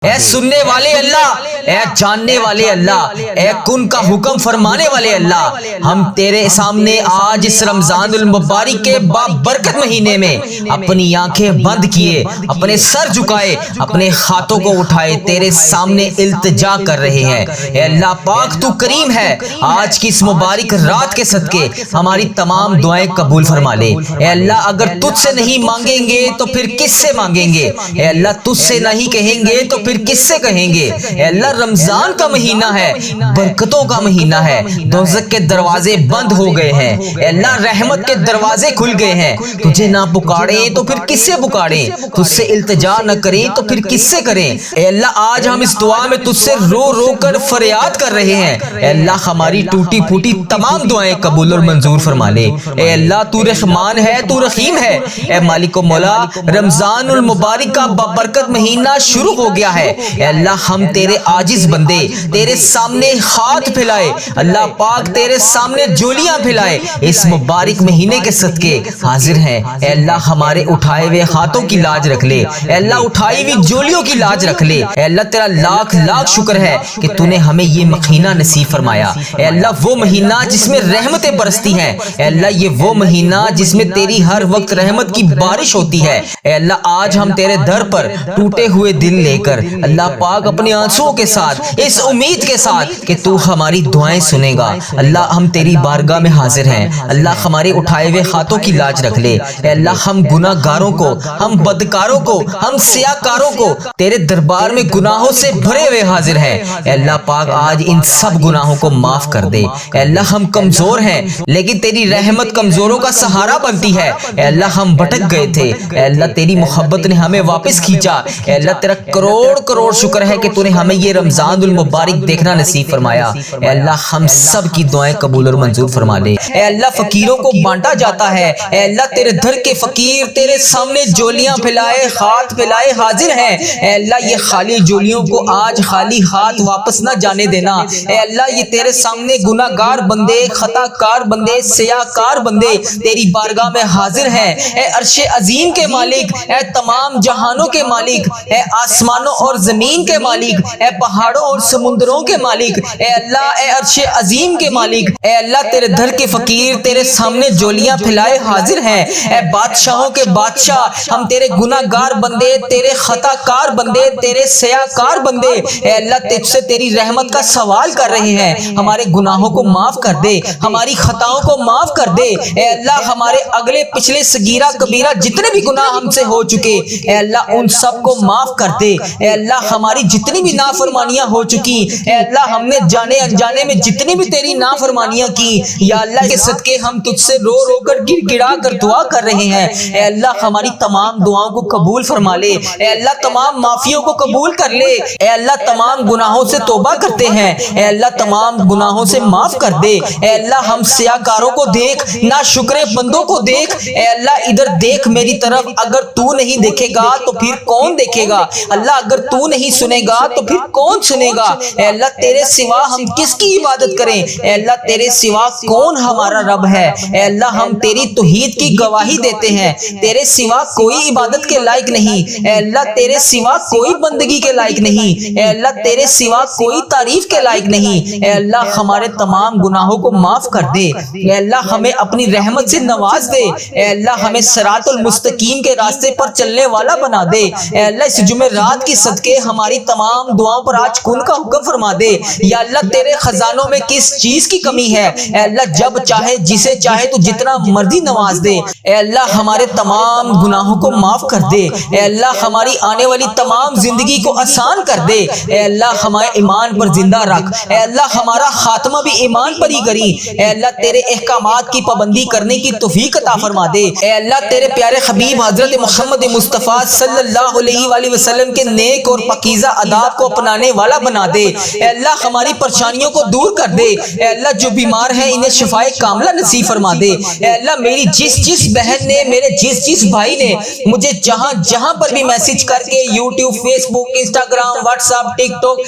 اے سننے والے اللہ، اے جاننے والے اللہ، اے کن کا حکم فرمانے والے اللہ، ہم تیرے سامنے آج اس رمضان المبارک کے بابرکت مہینے میں اپنی آنکھیں بند کیے، اپنے سر جھکائے، اپنے ہاتھوں کو اٹھائے تیرے سامنے التجا کر رہے ہیں۔ اے اللہ پاک تو کریم ہے، آج کی اس مبارک رات کے صدقے ہماری تمام دعائیں قبول فرما لے۔ اے اللہ اگر تجھ سے نہیں مانگیں گے تو پھر کس سے مانگیں گے؟ اے اللہ تجھ سے نہیں کہیں گے تو پھر کس سے کہیں گے؟ اے اللہ رمضان کا مہینہ ہے، برکتوں کا مہینہ ہے، دوزخ کے دروازے بند ہو گئے ہیں، اے اللہ رحمت کے دروازے کھل گئے ہیں، تجھے نہ پکاریں تو پھر کس سے پکاریں؟ تجھ سے التجا نہ کریں تو پھر کس سے کریں؟ اے اللہ آج ہم اس دعا میں تجھ سے رو رو کر فریاد کر رہے ہیں، اے اللہ ہماری ٹوٹی پھوٹی تمام دعائیں قبول اور منظور فرما لے۔ اے اللہ تو رحمان ہے، تو رحیم ہے، اے مالک و مولا رمضان المبارک کا بابرکت مہینہ شروع ہو گیا ہے۔ اے اللہ ہم تیرے عاجز بندے تیرے سامنے ہاتھ پھیلائے، اللہ پاک تیرے سامنے جولیاں پھیلائے اس مبارک مہینے کے صدقے حاضر ہیں۔ اے اللہ ہمارے اٹھائے ہوئے ہاتھوں کی لاج رکھ لے، اے اللہ اٹھائی ہوئی جولیوں کی لاج رکھ لے۔ اے اللہ تیرا لاکھ لاکھ شکر ہے کہ تو نے ہمیں یہ مہینہ نصیب فرمایا۔ اے اللہ وہ مہینہ جس میں رحمتیں برستی ہیں، اے اللہ یہ وہ مہینہ جس میں تیری ہر وقت رحمت کی بارش ہوتی ہے۔ اے اللہ آج ہم تیرے در پر ٹوٹے ہوئے دل لے کر اللہ پاک اپنے آنسوؤں کے ساتھ اس امید کے ساتھ کہ تو ہماری دعائیں سنے گا، اللہ ہم تیری بارگاہ میں حاضر ہیں۔ اللہ ہمارے اٹھائے ہوئے ہاتھوں کی لاج رکھ لے۔ اے اللہ ہم گناہ گاروں کو، ہم بدکاروں کو، ہم سیاکاروں کو تیرے دربار میں گناہوں سے بھرے ہوئے حاضر ہیں۔ اے اللہ پاک آج ان سب گناہوں کو معاف کر دے۔ اے اللہ ہم کمزور ہیں لیکن تیری رحمت کمزوروں کا سہارا بنتی ہے۔ اے اللہ ہم بھٹک گئے تھے، اے اللہ تیری محبت نے ہمیں واپس کھینچا۔ اے اللہ تیرا کروڑ کروڑ شکر ہے کہ تو نے ہمیں یہ رمضان المبارک دیکھنا نصیب فرمایا۔ اے اللہ ہم سب کی دعائیں قبول اور منظور فرما لے۔ اے اللہ فقیروں کو بانٹا جاتا ہے، اے اللہ تیرے در کے فقیر تیرے سامنے جولیاں پھیلائے ہاتھ پھیلائے حاضر ہیں۔ اے اللہ یہ خالی جولیوں کو آج خالی ہاتھ واپس نہ جانے دینا۔ اے اللہ یہ تیرے سامنے گناہ گار بندے، خطا کار بندے، سیاہ کار بندے تیری بارگاہ میں حاضر ہیں۔ اے عرش عظیم کے مالک، اے تمام جہانوں کے مالک، اے آسمانوں اور زمین کے مالک، اے پہاڑوں اور سمندروں کے مالک، اے اللہ اے عرش عظیم کے مالک، اے اللہ تیرے در کے فقیر تیرے سامنے جولیاں پھیلائے حاضر ہیں۔ اے بادشاہوں کے بادشاہ ہم تیرے گناہ گار بندے، تیرے خطا کار بندے، تیرے سیاہ کار بندے اے اللہ تجھ سے تیری رحمت کا سوال کر رہے ہیں، ہمارے گناہوں کو معاف کر دے، ہماری خطاؤں کو معاف کر دے۔ اے اللہ ہمارے اگلے پچھلے صغیرہ کبیرہ جتنے بھی گناہ ہم سے ہو چکے اے اللہ ان سب کو معاف کر دے۔ اے اللہ ہماری جتنی بھی نافرمانیاں ہو چکی اے اللہ ہم نے جانے انجانے میں جتنی بھی تیری نافرمانیاں کی یا اللہ کے صدقے ہم تجھ سے رو رو کر گر گڑا کر دعا کر رہے ہیں۔ اے اللہ ہماری تمام دعاؤں کو قبول فرما لے، اے اللہ تمام معافیوں کو قبول کر لے، اے اللہ تمام گناہوں سے توبہ کرتے ہیں، اے اللہ تمام گناہوں سے معاف کر دے۔ اے اللہ ہم سیاکاروں کو دیکھ، ناشکر بندوں کو دیکھ، اے اللہ ادھر دیکھ میری طرف، اگر تو نہیں دیکھے گا تو پھر کون دیکھے گا؟ اللہ اگر تو نہیں سنے گا تو پھر کون سنے گا؟ اے اللہ تیرے سوا ہم کس کی عبادت کریں؟ اے اللہ تیرے سوا کون ہمارا رب ہے؟ اے اللہ ہم تیری توحید کی گواہی دیتے ہیں، تیرے سوا کوئی عبادت کے لائق نہیں، اے اللہ تیرے سوا کوئی بندگی کے لائق نہیں، اے اللہ تیرے سوا کوئی تعریف کے لائق نہیں۔ اے اللہ ہمارے تمام گناہوں کو معاف کر دے، اے اللہ ہمیں اپنی رحمت سے نواز دے، اے اللہ ہمیں صراط المستقیم کے راستے پر چلنے والا بنا دے۔ اے اللہ اس جمعرات کی صدقے ہماری تمام دعاؤں پر آج کن کا حکم فرما دے۔ یا اللہ تیرے خزانوں میں کس چیز کی کمی ہے؟ اے اللہ جب چاہے جسے چاہے تو جتنا مرضی نواز دے۔ اے اللہ ہمارے تمام گناہوں کو معاف کر دے، اے اللہ ہماری آنے والی تمام زندگی کو آسان کر دے، اے اللہ ہمارے ایمان پر زندہ رکھ، اے اللہ ہمارا خاتمہ بھی ایمان پر ہی کری، اے اللہ تیرے احکامات کی پابندی کرنے کی توفیق عطا فرما دے۔ اے اللہ تیرے پیارے حبیب حضرت محمد مصطفیٰ صلی اللہ علیہ وآلہ وسلم کے نیک اور پاکیزہ آداب کو اپنانے والا بنا دے۔ اے اللہ ہماری پریشانیوں کو دور کر دے، اے اللہ جو بیمار ہیں انہیں شفائے کاملہ نصیب فرما دے۔ اے اللہ میری جس بہن نے، میرے جس بھائی نے مجھے جہاں پر بھی میسج کر کے یوٹیوب، فیس بک، انسٹاگرام، واٹس ایپ، ٹک ٹاک،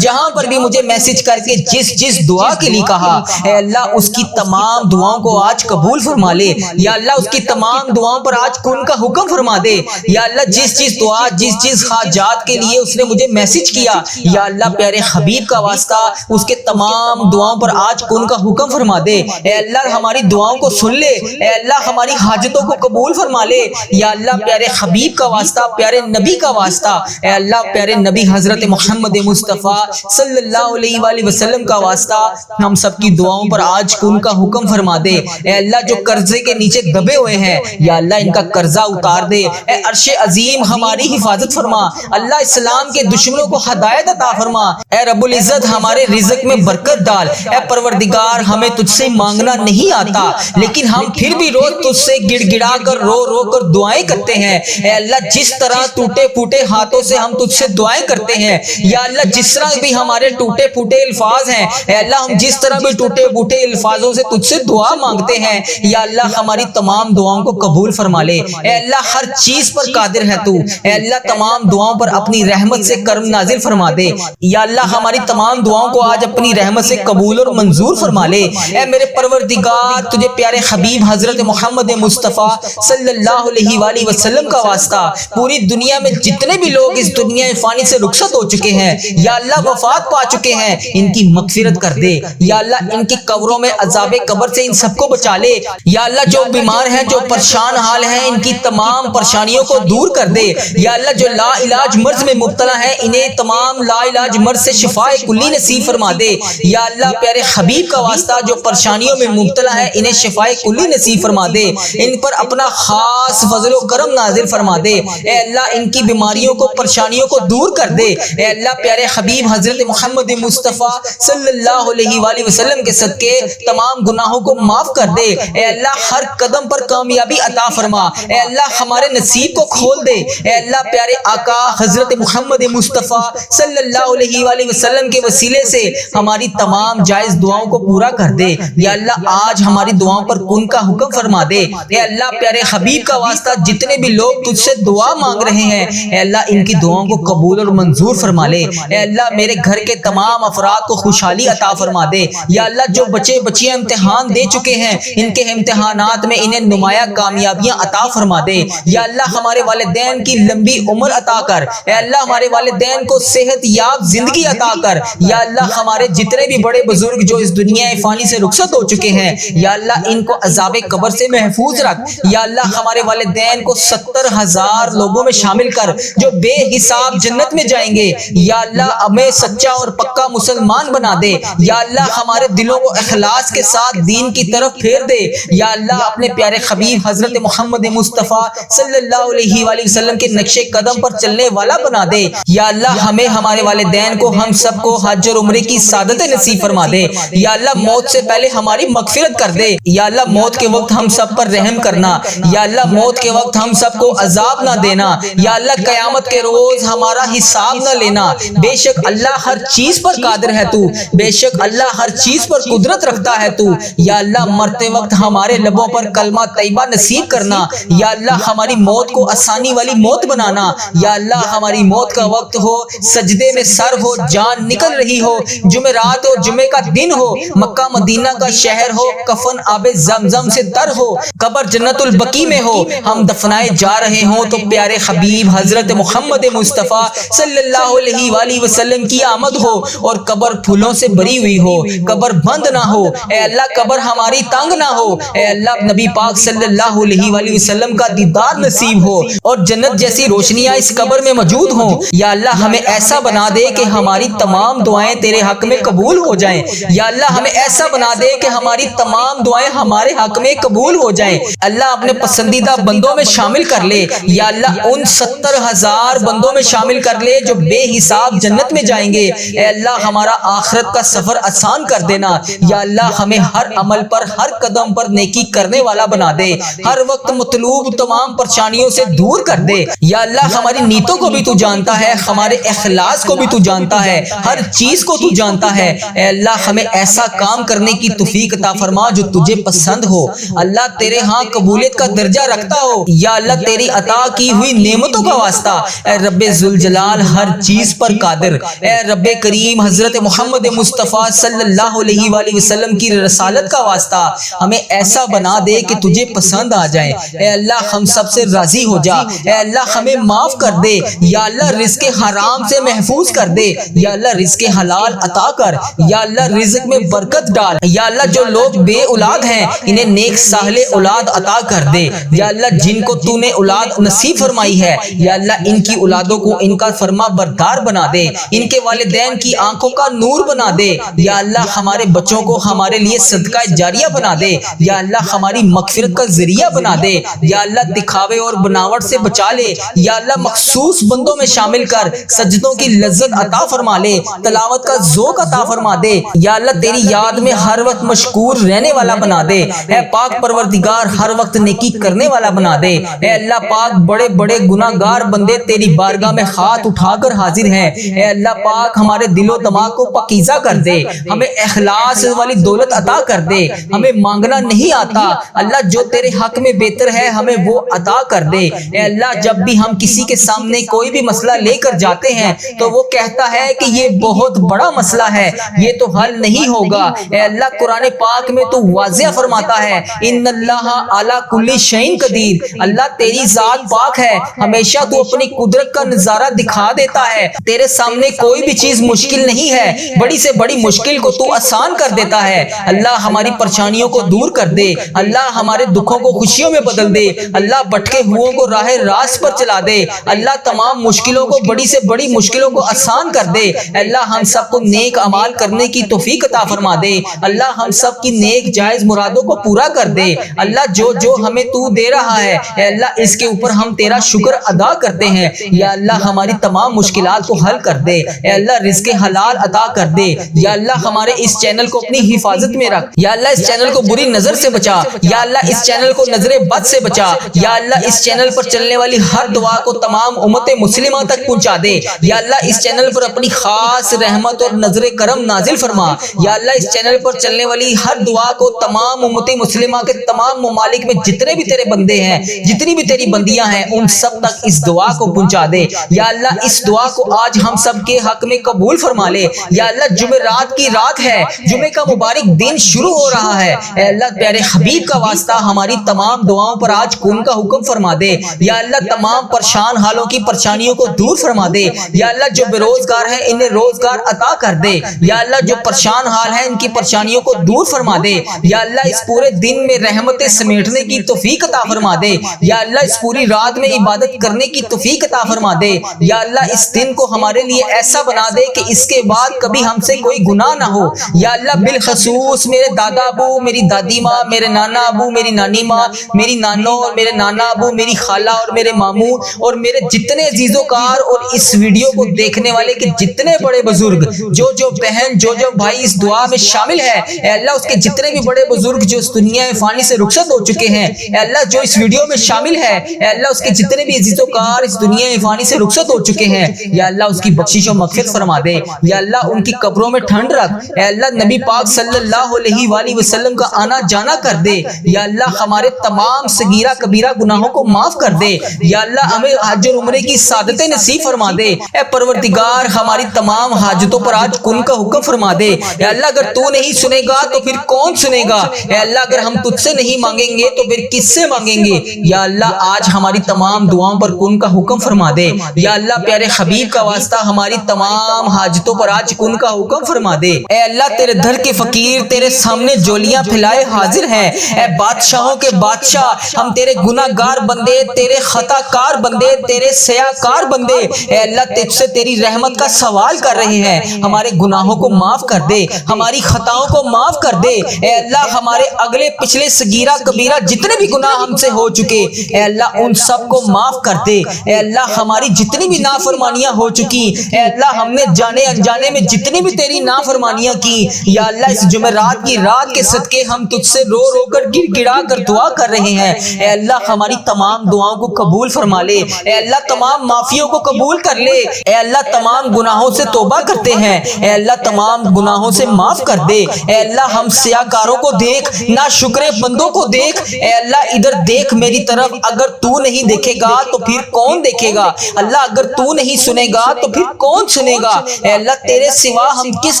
جہاں پر بھی مجھے میسج کر کے جس دعا کے لیے کہا، اے اللہ اس کی تمام دعاؤں کو آج قبول فرما لے۔ یا اللہ اس کی تمام دعاؤں پر آج کن کا حکم فرما دے۔ یا اللہ جس دعا، جس حاجات کے لیے اس نے مجھے میسج کیا، یا اللہ پیارے حبیب کا واسطہ اس کے تمام دعاؤں پر آج کن کا حکم فرما دے۔ اے اللہ ہماری دعاؤں کو سن لے، اے اللہ ہماری حاجتوں کو قبول فرما لے۔ یا اللہ پیارے حبیب کا واسطہ، پیارے نبی کا واسطہ، اے اللہ پیارے نبی حضرت محمد مصطفیٰ صلی اللہ علیہ وآلہ وسلم کا واسطہ ہم سب کی دعاؤں پر آج کن کا حکم فرما دے۔ اے اللہ جو قرضے کے نیچے دبے ہوئے ہیں، یا اللہ ان کا قرضہ اتار دے۔ اے عرش عظیم ہماری حفاظت فرما۔ اللہ اسلام کے دشمنوں کو ہدایت عطا فرما۔ اے رب العزت ہمارے رزق میں برکت ڈال۔ اے پروردگار ہمیں تجھ سے مانگنا نہیں آتا، لیکن ہم پھر بھی روز تجھ سے گڑ گڑا کر رو کر دعائیں کرتے ہیں۔ اے اللہ جس طرح ٹوٹے پھوٹے ہاتھوں سے ہم تجھ سے دعائیں کرتے ہیں، یا اللہ جس طرح بھی ہمارے ٹوٹے پھوٹے الفاظ ہیں، اے اللہ ہم جس طرح بھی ٹوٹے پھوٹے الفاظوں سے تجھ سے دعا مانگتے ہیں، یا اللہ ہماری تمام دعاؤں کو قبول فرما لے۔ اے اللہ ہر چیز پر قادر ہے تو، اے اللہ تمام دعاؤں پر اپنی رحمت سے کرم نازل فرما دے۔ یا اللہ ہماری تمام دعاؤں کو آج اپنی رحمت سے قبول اور منظور فرما لے۔ اے میرے پروردگار تجھے پیارے حبیب حضرت محمد مصطفیٰ صلی اللہ علیہ وآلہ وسلم کا واسطہ پوری دنیا میں جتنے بھی لوگ اس دنیا فانی سے رخصت ہو چکے ہیں، یا اللہ وفات پا چکے ہیں، ان کی مغفرت کر دے۔ یا اللہ ان کی قبروں میں عذاب قبر سے ان سب کو بچا لے۔ یا اللہ جو بیمار ہیں، جو پریشان حال ہیں، ان کی تمام پریشانیوں کو دور کر دے۔ یا اللہ جو لا علاج مرض میں مبتلا ہیں، انہیں تمام لا علاج مرض سے شفاء کلی نصیب فرما دے۔ یا اللہ پیارے حبیب کا واسطہ جو پریشانیوں میں مبتلا ہے، انہیں شفاء کلی نصیب فرما دے۔ ان پر اپنا خاص فضل و کرم نازل فرما دے۔ اے اللہ ان کی بیماریوں کو، پریشانیوں کو دور کر دے۔ اے اللہ پیارے حبیب حضرت محمد مصطفیٰ صلی اللہ علیہ وآلہ وسلم کے صدقے تمام گناہوں کو معاف کر دے۔ اے اللہ ہر قدم پر کامیابی عطا فرما۔ اے اللہ ہمارے نصیب کو کھول دے۔ اے اللہ پیارے آقا حضرت محمد مصطفیٰ صلی اللہ علیہ وآلہ وسلم کے وسیلے سے ہماری تمام جائز دعاؤں کو پورا کر دے۔ یا اللہ آج ہماری دعاؤں پر کن کا حکم فرما دے۔ اے اللہ پیارے حبیب کا واسطہ جتنے بھی لوگ تجھ سے دعا مانگ رہے ہیں، اے اللہ ان کی دعاؤں کو قبول اور منظور فرما لے۔ اے اللہ میرے گھر کے تمام افراد کو خوشحالی عطا فرما دے۔ یا اللہ جو بچے بچیاں امتحان دے چکے ہیں، ان کے امتحانات میں انہیں نمایاں کامیابیاں عطا فرما دے۔ یا اللہ ہمارے والدین کی لمبی عمر عطا کر۔ اے اللہ ہمارے والدین کو صحت یاب زندگی عطا کر۔ یا اللہ ہمارے جتنے بھی بڑے بزرگ جو اس دنیا فانی سے رخصت ہو چکے ہیں، یا اللہ ان کو عذاب قبر سے محفوظ رکھ۔ یا اللہ ہمارے والدین کو 70,000 لوگوں میں شامل کر جو بے حساب جنت میں جائیں گے۔ یا اللہ ہمیں سچا اور پکا مسلمان بنا دے۔ یا اللہ ہمارے دلوں کو اخلاص کے ساتھ دین کی طرف پھیر دے۔ یا اللہ اپنے پیارے حبیب حضرت محمد مصطفیٰ صلی اللہ علیہ وآلہ وسلم کے نقش قدم پر چلنے والا بنا دے۔ یا اللہ ہمیں، ہمارے والدین کو، ہم سب کو حج اور عمرے کی سعادت نصیب فرما دے۔ یا اللہ موت سے پہلے ہماری مغفرت کر دے۔ یا اللہ موت کے وقت ہم سب پر رحم کرنا۔ یا اللہ موت کے وقت ہم سب کو عذاب نہ دینا۔ یا اللہ قیامت کے روز ہمارا حساب نہ لینا۔ بے شک اللہ ہر چیز پر قادر ہے تو، بے شک اللہ ہر چیز پر قدرت رکھتا ہے تو۔ یا اللہ مرتے وقت ہمارے لبوں پر کلمہ طیبہ نصیب کرنا۔ یا اللہ ہماری موت کو آسانی والی موت بنانا۔ یا اللہ ہماری موت کا وقت ہو، سجدے میں سر ہو، جان نکل رہی ہو، جمعرات ہو، جمعے کا دن ہو، مکہ مدینہ کا شہر ہو، کفن آب زمزم سے تر ہو، قبر جنت البقیع میں ہو، ہم دفنائے جا رہے ہوں تو پیارے حبیب حضرت محمد مصطفیٰ صلی اللہ علیہ وآلہ وسلم کی آمد ہو اور قبر پھولوں سے بھری ہوئی ہو، قبر بند نہ ہو۔ اے اللہ قبر ہماری تنگ نہ ہو۔ اے اللہ نبی پاک صلی اللہ علیہ وآلہ وسلم کا دیدار نصیب ہو اور جنت جیسی روشنیاں اس قبر میں موجود ہوں۔ یا اللہ ہمیں ایسا بنا دے کہ ہماری تمام دعائیں تیرے حق میں قبول ہو جائیں۔ یا اللہ ہمیں ایسا بنا دے کہ ہماری تمام دعائیں ہمارے حق میں قبول ہو جائیں۔ اللہ اپنے پسندیدہ بندوں میں شامل کر لے۔ یا اللہ ان 70,000 بندوں میں شامل کر لے جو بے حساب جنت میں جائیں گے۔ اے اللہ ہمارا آخرت کا سفر آسان کر دینا۔ یا اللہ ہمیں ہر عمل پر، ہر قدم پر نیکی کرنے والا بنا دے۔ ہر وقت مطلوب تمام پریشانیوں سے دور کر دے۔ یا اللہ ہماری نیتوں کو بھی تو جانتا ہے، ہمارے اخلاص کو بھی تو جانتا ہے، ہر چیز کو تو جانتا ہے۔ اے اللہ ہمیں ایسا کام کرنے کی توفیق عطا فرما جو تجھے پسند ہو۔ اللہ تیرے ہاں قبولیت کا درجہ رکھتا ہو، یا اللہ تیری عطا کی ہوئی نعمتوں کا واسطہ، اے رب ذوالجلال ہر چیز پر قادر، اے رب کریم حضرت محمد مصطفیٰ صلی اللہ علیہ وآلہ وسلم کی رسالت کا واسطہ ہمیں ایسا بنا دے کہ تجھے پسند آ جائے، اے اللہ ہم سب سے راضی ہو جا، اے اللہ ہمیں معاف کر دے، یا اللہ رزق حرام سے محفوظ کر دے، یا اللہ رزق حلال عطا کر، یا اللہ رزق میں برکت ڈال، یا اللہ جو لوگ بے اولاد ہیں انہیں نیک صالح اولاد عطا کر دے، یا اللہ جن کو تو نے اولاد نصیب فرمائی ہے یا اللہ ان کی اولادوں کو ان کا فرما بردار بنا دے، ان کے والدین کی آنکھوں کا نور بنا دے، یا اللہ ہمارے بچوں کو ہمارے لیے صدقہ جاریہ بنا دے، یا اللہ ہماری مغفرت کا ذریعہ بنا دے، یا اللہ دکھاوے اور بناوٹ سے بچا لے، یا اللہ مخصوص بندوں میں شامل کر، سجدوں کی لذت عطا فرما لے، تلاوت کا ذوق عطا فرما دے، یا اللہ تیری یاد میں ہر وقت مشکور رہنے والا بنا دے، اے پاک پروردگار ہر وقت نیکی کرنے والا بنا دے، اے اللہ پاک بڑے بڑے گناہ گار بندے تیری بارگاہ میں ہاتھ اٹھا کر حاضر ہیں، اے اللہ پاک ہمارے دل و دماغ کو پاکیزہ کر دے، ہمیں اخلاص والی دولت عطا کر دے، ہمیں مانگنا نہیں آتا، اللہ جو تیرے حق میں بہتر ہے ہمیں وہ عطا کر دے، اے اللہ جب بھی ہم کسی کے سامنے کوئی بھی مسئلہ لے کر جاتے ہیں تو وہ کہتا ہے کہ یہ بہت بڑا مسئلہ ہے، یہ تو حل نہیں ہوگا، اے اللہ قرآن پاک میں تو واضح فرماتا ہے ان اللہ علی کل شیء قدیر، اللہ تیری ذات پاک ہے، ہمیشہ تو اپنی قدرت کا نظارہ دکھا دیتا ہے، تیرے سامنے کوئی بھی چیز مشکل نہیں ہے، بڑی سے بڑی مشکل کو تو آسان کر دیتا ہے، اللہ ہماری پریشانیوں کو دور کر دے، اللہ ہمارے دکھوں کو خوشیوں میں بدل دے، اللہ بھٹکے ہوئوں کو راہ راست پر چلا دے، اللہ تمام مشکلوں کو بڑی سے بڑی مشکلوں کو آسان کر دے، اللہ ہم سب کو نیک اعمال کرنے کی توفیق عطا فرما دے، اللہ ہم سب کی نیک جائز مرادوں کو پورا کر دے، اللہ جو جو ہمیں تو دے رہا ہے اے اللہ اس کے اوپر ہم تیرا شکر ادا کرتے ہیں، یا اللہ ہماری تمام مشکلات کو حل کر دے، اے اللہ رزق حلال عطا کر دے، یا اللہ ہمارے اس چینل کو اپنی حفاظت میں رکھ، یا اللہ اس چینل کو بری نظر سے بچا، یا اللہ اس چینل کو نظر بد سے بچا، یا اللہ اس چینل پر چلنے والی ہر دعا کو تمام امت مسلمہ تک پہنچا دے، یا اللہ اس چینل پر اپنی خاص رحمت اور نظر کرم نازل فرما، یا اللہ اس چینل پر چلنے والی ہر دعا کو تمام امت مسلمہ کے تمام ممالک میں جتنے بھی تیرے بندے ہیں، جتنی بھی تیری بندیاں ہیں ان سب تک اس دعا کو پہنچا دے، یا اللہ اس دعا کو آج ہم سب کے حق میں قبول فرما لے، یا اللہ جمعرات کی رات ہے، جمعے کا مبارک دن شروع ہو رہا ہے، اے اللہ پیارے حبیب کا واسطہ ہماری تمام دعاؤں پر آج کن کا حکم فرما دے، یا اللہ تمام پریشان حالوں کی پریشانیوں کو دور فرما دے، یا اللہ جو بے روزگار ہیں انہیں روزگار عطا کر دے، یا اللہ جو پریشان حال ہیں ان کی پریشانیوں کو دور فرما دے، یا اللہ اس پورے دن میں رحمتیں سمیٹنے کی توفیق عطا فرما دے، یا اللہ اس پوری رات میں عبادت کرنے کی توفیق عطا فرما دے، یا اللہ اس دن کو ہمارے لیے ایسا بنا دے کہ اس کے بعد کبھی ہم سے کوئی گناہ نہ ہو، یا اللہ بالخصوص میرے دادا ابو، میری دادی ماں، میرے نانا ابو، میری نانی ماں، میری نانو اور میرے نانا ابو، میری خالہ اور میرے ماموں اور میرے جتنے عزیز و کار اور اس ویڈیو کو دیکھنے والے کے جتنے بڑے بزرگ، جو بہن، جو بھائی اس دعا میں شامل ہے، اے اللہ اس کے جتنے بھی بڑے بزرگ جو اس دنیا فانی سے رخصت ہو چکے ہیں، اے اللہ جو اس ویڈیو میں شامل ہے، اے اللہ اس کے جتنے بھی عزیز و کار اس دنیا فانی سے رخصت ہو چکے ہیں، یا اللہ اس کی بخشش و مغفرت فرما دے، یا اللہ ان کی قبروں میں ٹھنڈ رکھ، اے اللہ نبی پاک صلی اللہ علیہ وآلہ وسلم کا آنا جانا کر دے، یا اللہ ہمارے تمام صغیرہ کبیرہ گناہوں کو معاف کر دے، یا اللہ ہمیں حج اور عمرے کی سعادتیں نصیب فرما دے، اے پروردگار ہماری تمام حاجتوں پر آج کن کا حکم فرما دے، یا اللہ اگر تو نہیں سنے گا تو پھر کون سنے گا، اے اللہ اگر ہم تجھ سے نہیں مانگیں گے تو پھر کس سے مانگیں گے، یا اللہ آج ہماری تمام دعاؤں پر کن کا حکم فرما دے، یا اللہ پیارے حبیب کا واسطہ ہماری تمام حاجتوں پر آج کن کا حکم فرما دے، اے اللہ تیرے در کے فقیر تیرے سامنے جولیاں پھیلائے حاضر ہیں، اے بادشاہوں کے بادشاہ ہم تیرے گناہ گار بندے، تیرے خطا کار بندے، تیرے سیاہ کار بندے، اے اللہ تجھ سے تیری رحمت کا سوال کر رہے ہیں، ہمارے گناہوں کو معاف کر دے، ہماری خطاؤں کو معاف کر دے، اے اللہ ہمارے اگلے پچھلے صغیرہ کبیرہ جتنے بھی گناہ ہم سے ہو چکے اے اللہ ان سب کو معاف کر دے، اے اللہ ہماری جتنی بھی نافرمانیاں ہو چکی اے اللہ ہم نے جانے انجانے میں جتنی بھی تیری نافرمانیاں کی، یا اللہ اس جمعرات کی رات کے صدقے ہم تجھ سے رو رو کر گر گڑا کر دعا کر رہے ہیں، اے اللہ ہماری تمام دعاؤں کو قبول فرما لے، اے اللہ تمام معافیوں کو قبول کر لے، اے اللہ تمام گناہوں سے توبہ کرتے ہیں، اے اللہ تمام گناہوں سے معاف کر دے، اے اللہ ہم سیاہ کاروں کو دیکھ، نہ شکر بندوں کو دیکھ، اے اللہ ادھر دیکھ میری طرف، اگر تو نہیں دیکھے گا تو پھر کون دیکھے گا؟ اللہ اگر تو نہیں سنے گا تو پھر کون سنے گا؟ اے اللہ تیرے سوا ہم کس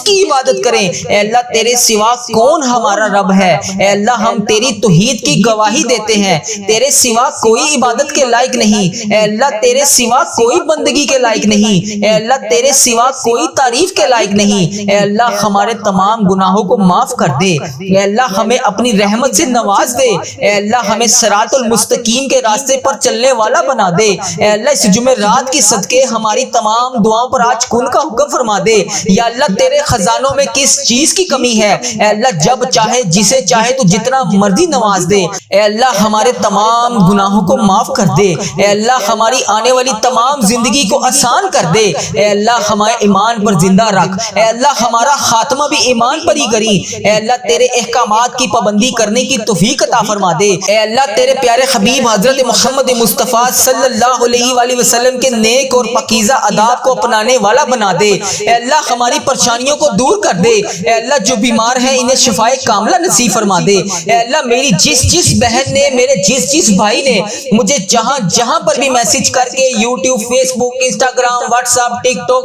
کی عبادت کریں؟ اے اللہ تیرے سوا کون ہمارا رب ہے؟ اے اللہ ہم تیری توحید کی گواہی دیتے ہیں، تیرے سوا کوئی عبادت کے لائق نہیں، اے اللہ تیرے سوا کوئی بندگی کے لائق نہیں، اے اللہ تیرے سوا کوئی تعریف کے لائق نہیں، اے اللہ ہمارے تمام گناہوں کو معاف کر دے، اے اللہ ہمیں اپنی رحمت سے نواز دے، اے اللہ ہمیں صراط المستقیم کے راستے پر چلنے والا بنا دے، اے اللہ اس جمعرات کی صدقے ہماری تمام دعاؤں پر آج کن کا حکم فرما دے۔ یا اللہ تیرے خزانوں میں کس چیز کی کمی ہے؟ اے اللہ جب چاہے جسے چاہے تو جتنا مرضی نواز دے، اے اللہ ہمارے تمام گناہوں کو معاف کر دے، اے اللہ ہماری آنے والی تمام زندگی کو آسان کر دے، اے اللہ ہمارے ایمان پر زندہ رکھ، اے اللہ ہمارا خاتمہ بھی ایمان پر ہی کری، اے اللہ تیرے احکامات کی پابندی کرنے کی توفیق عطا فرما دے، اے اللہ تیرے پیارے حبیب حضرت محمد مصطفیٰ صلی اللہ علیہ وآلہ وسلم کے نیک اور پاکیزہ آداب کو اپنانے والا بنا دے، اے اللہ ہماری پریشانیوں کو دور کر دے، اے اللہ جو بیمار ہیں انہیں شفائے کاملہ نصیب فرما دے، اے اللہ میری جس بہن نے، میرے جس بھائی نے مجھے جہاں پر بھی میسج کر کے یوٹیوب، فیس بک، انسٹاگرام، واٹس ایپ، ٹک ٹاک،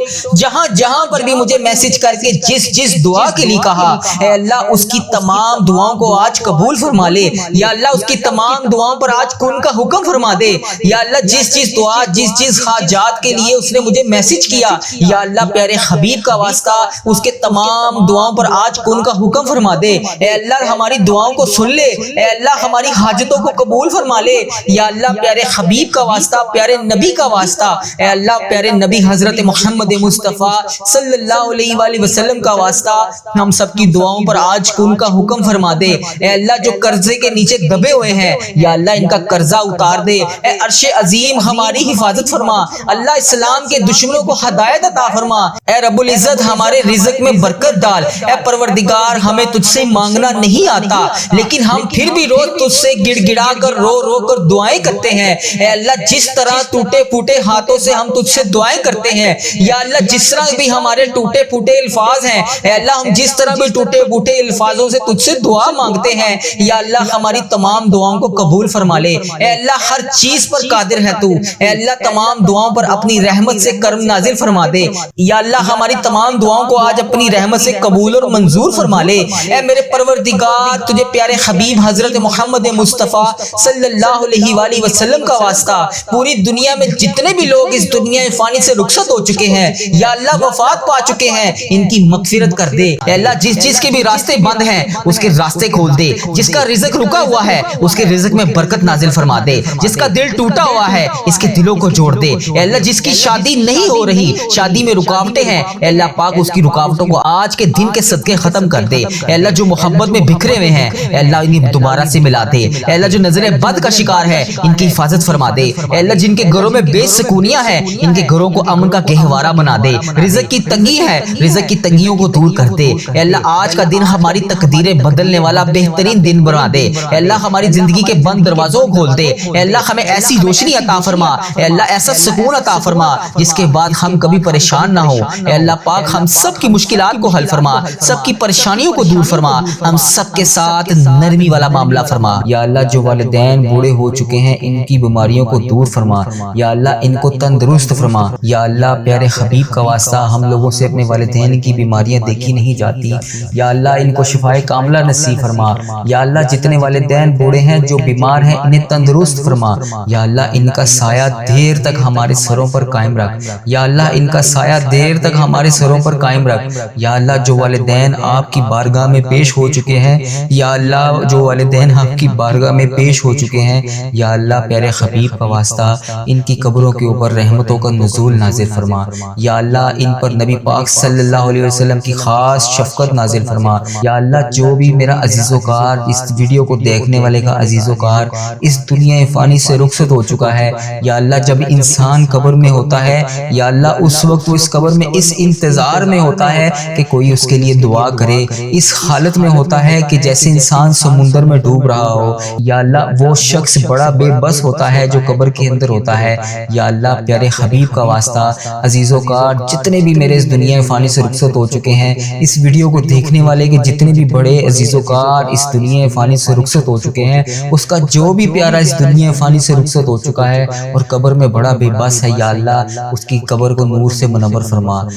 جہاں پر بھی مجھے میسج کر کے جس دعا کے لیے کہا، اے اللہ اس کی تمام دعاؤں کو آج قبول فرما لے، یا اللہ اس کی تمام دعاؤں پر آج کن کا حکم فرما دے، یا اللہ جس دعا، جس حاجات کے لیے اس نے مجھے میسج کیا، یا اللہ پیارے حبیب کا واسطہ اس کے تمام دعاؤں پر آج کن کا حکم فرما دے، اے اللہ ہماری دعاؤں کو سن لے، اے اللہ ہماری حاجتوں کو قبول فرما لے، یا اللہ پیارے حبیب کا واسطہ، پیارے نبی کا واسطہ، اے اللہ پیارے نبی حضرت محمد مصطفیٰ صلی اللہ علیہ وآلہ وسلم کا واسطہ ہم سب کی دعاؤں پر آج کن کا حکم فرما دے، اے اللہ جو قرضے کے نیچے دبے ہوئے ہیں یا اللہ ان کا قرضہ اتار دے، اے عرش عظیم ہماری حفاظت فرما، اللہ اسلام کے دشمنوں کو ہدایت عطا فرما، اے رب العزت ہمارے رزق میں برکت ڈال، اے پروردگار ہمیں تجھ سے مانگنا نہیں آتا لیکن ہم پھر بھی روز تجھ سے گڑ گڑا کر رو کر دعائیں کرتے ہیں، اے اللہ جس طرح ٹوٹے پھوٹے ہاتھوں سے ہم تجھ سے دعائیں کرتے ہیں، یا اللہ جس طرح بھی ہمارے ٹوٹے پھوٹے الفاظ ہیں، اے اللہ ہم جس طرح بھی ٹوٹے پھوٹے الفاظوں سے تجھ سے دعا مانگتے ہیں، یا اللہ ہماری تمام دعاؤں کو قبول فرما لے، اے اللہ ہر چیز پر قادر ہے تو، اے اللہ تمام دعاؤں پر اپنی رحمت سے کرم نازل فرما دے، یا اللہ ہماری تمام دعاؤں کو آج اپنی رحمت سے قبول اور منظور فرما لے، اے میرے پروردگار تجھے پیارے حبیب حضرت محمد مصطفیٰ صلی اللہ علیہ وآلہ وسلم کا واسطہ پوری دنیا میں جتنے بھی لوگ اس دنیا فانی سے رخصت ہو چکے ہیں یا اللہ وفات پا چکے ہیں ان کی مغفرت کر دے، اے اللہ جس کے بھی راستے بند ہیں اس کے راستے کھول دے، جس کا رزق رکا ہوا ہے اس کے رزق میں برکت نازل فرما دے، جس کا دل ٹوٹا ہوا ہے اس کے دلوں کو جوڑ دے، اے اللہ جس کی شادی نہیں ہو رہی، شادی میں رکاوٹیں ہیں، اے اللہ پاک اس کی رکاوٹوں کو آج کے دن کے صدقے ختم کر دے، اے اللہ جو محبت میں بکھرے ہوئے ہیں اے اللہ انہیں دوبارہ سے ملا دے، اے اللہ جو نظر بد کا شکار ہے ان کی حفاظت فرما دے، اے اللہ جن کے گھروں میں بے سکونیاں ہیں ان کے گھروں کو امن کا گہوارہ بنا دے، رزق کی تنگی ہے رزق کی تنگیوں کو دور کر دے، اے اللہ آج کا دن ہماری تقدیریں بدلنے والا بہترین دن بنا دے، اے اللہ ہماری زندگی کے بند دروازوں کو کھول دے، اے اللہ ہمیں ایسی روشنی عطا فرما، اے اللہ ایسا سکون عطا فرما جس کے بعد ہم کبھی پریشان نہ ہو، اے اللہ پاک ہم سب کی مشکلات کو حل فرما، سب کی پریشانیوں کو دور فرما، ہم سب کے ساتھ نرمی والا معاملہ فرما، یا اللہ جو والدین بوڑھے ہو چکے ہیں ان کی بیماریوں کو دور فرما، یا اللہ ان کو تندرست فرما، یا اللہ پیارے حبیب کا واسطہ ہم لوگوں سے اپنے والدین کی بیماریاں دیکھی نہیں جاتی، یا اللہ ان کو شفائے کاملہ نصیب فرما، یا اللہ جتنے والدین بوڑھے ہیں جو بیمار ہیں انہیں تندرست فرما، یا اللہ ان کا سایہ دیر تک ہمارے سروں پر قائم رکھ، یا اللہ ان کا سایہ دیر تک ہمارے سروں پر قائم رکھ، یا اللہ جو والدین آپ کی بارگاہ میں پیش ہو چکے ہیں، یا اللہ جو والدین آپ کی بارگاہ میں پیش ہو چکے ہیں، یا اللہ پیارے حبیب کا واسطہ ان کی قبروں کے اوپر رحمتوں کا نزول نازل فرما، یا اللہ ان پر نبی پاک صلی اللہ علیہ وسلم کی خاص شفقت نازل فرما، یا اللہ جو بھی میرا عزیز و کار اس ویڈیو کو دیکھنے والے کا عزیز و کار اس دنیا فانی سے رخصت ہو چکا ہے، یا اللہ جب انسان قبر میں ہوتا ہے یا اللہ اس وقت وہ اس قبر میں اس انتظار میں ہوتا ہے کہ کوئی اس کے لیے دعا کرے، اس حالت میں ہوتا ہے کہ جیسے انسان سمندر میں ڈوب رہا ہو، یا اللہ وہ شخص بڑا بے بس ہوتا ہے جو قبر کے اندر ہوتا ہے، یا اللہ پیارے حبیب کا واسطہ عزیز و کار جتنے بھی میرے اس دنیا فانی سے رخصت ہو چکے ہیں، اس ویڈیو کو دیکھنے والے کے جتنے بھی بڑے عزیز و کار اس دنیا فانی سے رخصت ہو چکے ہیں، اس کا جو بھی پیارا اس دنیا فانی سے رخصت ہو چکا ہے اور قبر میں بڑا بے بس ہے، یا اللہ اس کی قبر کو نور سے منور فرما۔